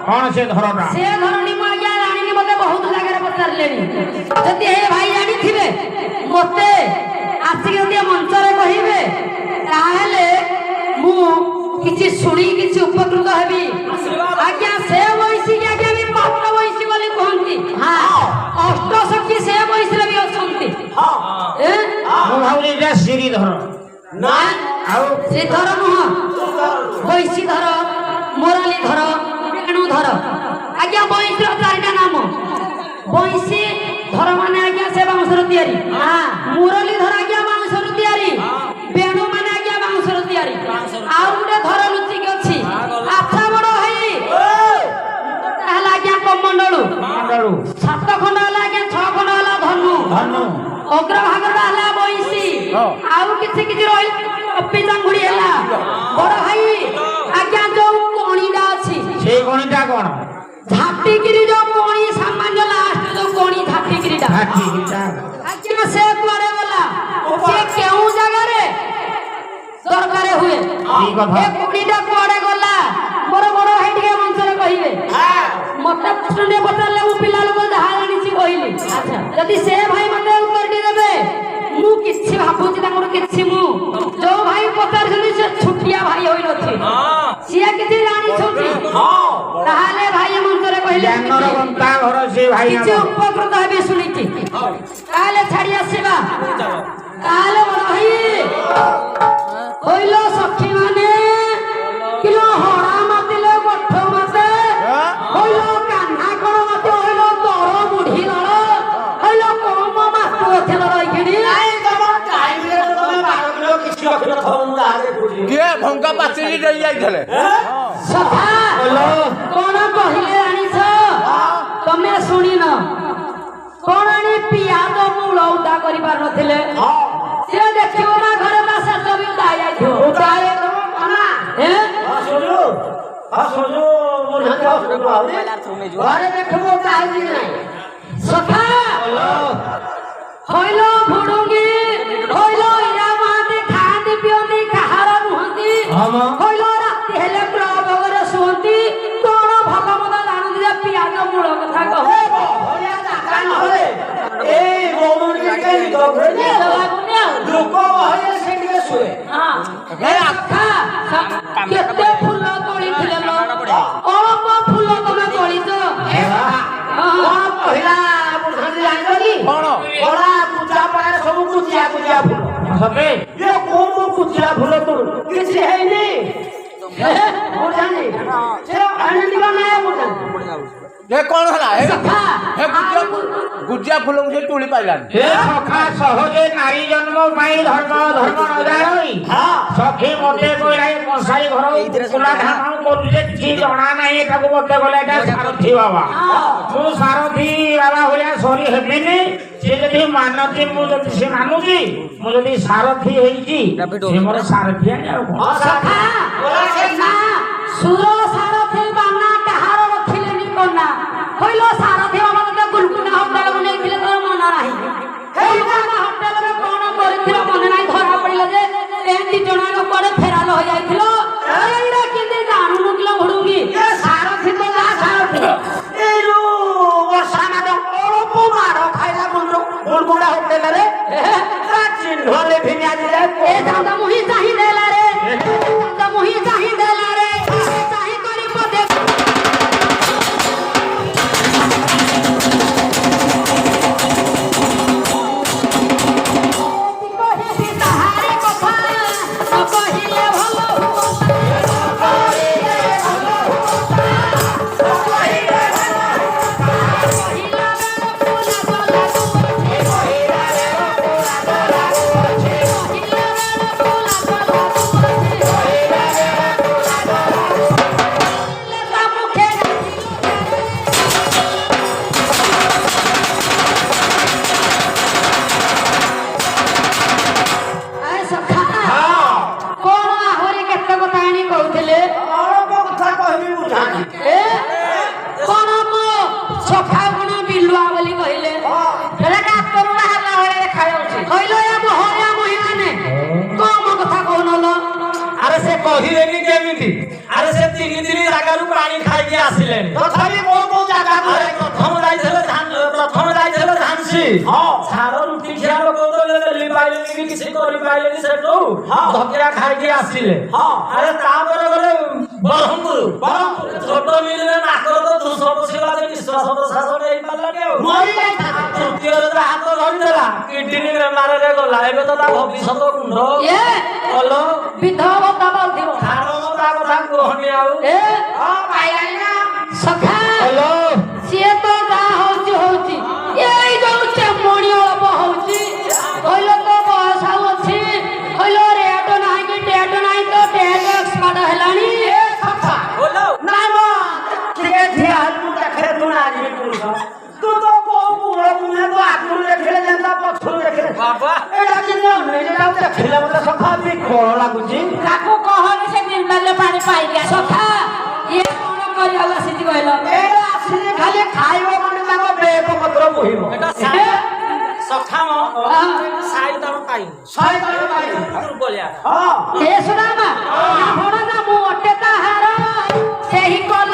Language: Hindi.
कौन से धरना से धरणी मु आज्ञा जानी मते बहुत जगह पचारलेनी जति हे भाई जानी थिबे मते आसी जति मंच रे कहिबे ताहेले मु किछि सुनी किछि उपकृत हेबी आज्ञा से वैसी के आज्ञा भी पात्र वैसी बोली कहंती हां अष्ट शक्ति से वैसी रे भी असंती हां मु भाउली जे श्रीधर ना आउ श्रीधर नुह वैसी धर मोराली धर वेणुधर आज्ञा वैश्र चारिटा नाम वैशी धर माने आज्ञा से बांसर तयारी हां मुरली धर आज्ञा बांसर तयारी वेणु माने आज्ञा बांसर तयारी आउ गुटे धर लुचि के अछि आछा बड़ हई हला आज्ञा कमंडलु मंडलु सात खंड हला आज्ञा छ खंड हला धनु धनु अग्र भागर हला वैशी आउ किछि किछि रही अपि जांगुडी हला बड़ भाई आज्ञा जो कोणीडा अछि से कोणीटा कोन झाटी गिरी जो कोणी सामान्य लास्ट जो कोणी झाटी गिरीटा आज्ञा से कुआरे वाला से केउ जगह रे दरकार हुए ए कोणीटा कुआरे गला बड़ बड़ हाइटिके मंच रे कहिबे मते प्रश्न ने बतले मु पिला लोग जहा जानि छि कहिली अच्छा यदि से भाई मते उत्तर दे देबे मु किछि भाबुछि तांगर किछि मु जो भाई पचार जनि से छुटिया भाई होई नथि सिया किछि जानि छथि ताहाले भाई मंच रे कहिले ज्ञानर बंता घर से भाई किछि उपकृत हेबे सुनिति ताहाले छाड़ी आसीबा ताहाले बड़ भाई होइलो सखी माने किलो हरा मातिले गठ माते होइलो कान्हा कोन माते होइलो तोर बुढी लळ होइलो कोम मातु अथेल रहिखिनी आई तम टाइम रे तमे 12 किलो किछि रखिलो थम आगे बुढी के भंगा पाचेली रहि जाइथले सफा हेलो कोन कहिले आनिछ तमे सुनि न कोन आनी पियाज मूल उडा करि पार नथिले से देखियो ना घरे ना से सब उडाय जाइथो उडाय ना हे सोजो मोर हाथ हॉस्पिटल आवे घरे देखबो काई नाही सफा होइलो भुडुंगी होइलो इरा माते खाती पियोती कहार नुहंती होइलो राती हेले क्लब वगैरह सुहंती कोन भगवत जानती जे पियाज मूल कथा कह होया जाका नहले ए मोमन के दोघरे ने लागुने लोक होया सेटिके सुए हां हे अखा केते फूल तोड़ी थिले लो अल्प फूल तमे तोड़ी तो कोन पहिला बुढ़ानी जानली कोन बड़ा पूजा पाए सब कुचिया कुचिया फूल सबे ये कोन कुचिया फूल तो किछि है नी बुढ़ानी से आनंद का ना बुढ़ानी हे कोन हला हे सखा हे गुजिया फूल से टोली पाइलान हे सखा सहजे नारी जन्म पाई धर्म धर्म न जाई हां सखी मते कोइलाई कंसाई घर कुला धाम कोजे की जणा नाही ताको मते गले एटा सारथी बाबा मु सारथी बाबा होया सरी हेबिनी से जदी मानती मु जदी से मानुजी मु जदी सारथी हेइची से मोर सारथी आ सखा ना सुरो सारथी बाना कहार रखिले नि कोना होइलो सारथी बाबा ते गुलकुना होटल को नेथिले तो मन नाही गुलकुना होटल रे कोन करथिलो मन नाही धरा पड़िलो जे एंती जणा लो कोडे फेरालो हो जाइथिलो एइरा किते जानु नुकलो भडुंगी ए सारथी तो ना सारथी ए लो वर्षा ना दो ओपो मारो खाइला गुलकुना होटल रे चिन्ह ले भिन्या दिले ए दादा मुही चाहि देला रे दादा मुही चाहि देला रे चाहि करी पदे कहि सहारे कथा कहिले भलो कहिले भलो कहिले कहिलेनी केमिति अरे से ତିନି ଜାଗାରୁ ପାଣି ଖାଇକି ଆସିଲେଣି ତଥାପି କୋଉ ଜାଗାକୁ ଆରେ ପ୍ରଥମ ଯାଇଥିଲେ ଝାନ୍ସୀ ଛାଡ଼ ରୁଟି ଖିଆ ଲୋକ ବେଲି ପାଇଲେନି କି କିଛି କରିପାଇଲେନି ସେଠୁ ଧକିରା ଖାଇକି ଆସିଲେ ଆରେ ତାପରେ ଗଲେ ବ୍ରହ୍ମପୁର ଛୋଟ ମିଳିଲେ ନାକର ତ ଧୂସ ବସିଲା ଯେ ନିଶ୍ୱାସ ପ୍ରଶ୍ୱାସ ନେଇପାରିଲାନି ଆଉ ତୃତୀୟରେ ତା ହାତ ଧରିଦେଲା କିଡନୀ ବେମାରରେ ଗଲା ଏବେ ତ ତା ଭବିଷ୍ୟତ କୁଣ୍ଡ ଭଲ ବିଧବା ଦବାଉଥିବ ଛାଡ଼ ତା କଥା କୁହନି ଆଉ ସଖା ସିଏ ତ ଯାହା ହଉଛି ଏଇ ଯୋଉ ଚେମଣି ଅଳପ ହଉଛି କହିଲ ତ ବୟସ ଆଉ ଅଛି କହିଲ ରେଟ ନାହିଁ କି ଡେଟ ନାହିଁ ତ ଡେଟ ଏକ୍ସପାର୍ଟ ହେଲାଣି ନାଇଁ ମ ଟିକେ ଠିଆ ହେଲୁ ଦେଖେ ତୁ ନାଜି ପୁରୁଷ ତୁ ତ କୋଉ ପୁଅ ପୁନେ ତ ଆଗରୁ ଦେଖିଲେ ଯେନ୍ତା ପଛରୁ ଦେଖିଲେ ବାବା ଏଇଟା କିନ୍ତୁ ନିଜଟା ଦେଖିଲେ ମତେ ସଖା ବିକଳ ଲାଗୁଛି ତାକୁ କହନି ସେ ନିର୍ମାଲ୍ୟ ପାଣି ପାଇକି ସଖା ଇଏ କଣ କରିବାକୁ ଆସିଛି କହିଲ ଏଇଟା ଆସିଲେ ଖାଲି ଖାଇବ ମାନେ ତାଙ୍କ ବେଗ ପତ୍ର ବୋହିବ এটা সখাম সাই দাম পাই ଶହେ ଟଙ୍କା ପାଇବ দুর্বলিয়া ହଁ ଏ ସୁଦାମା ଆପଣ ନା ମୁଁ ଅଟେ ତାହାର ସେହି କର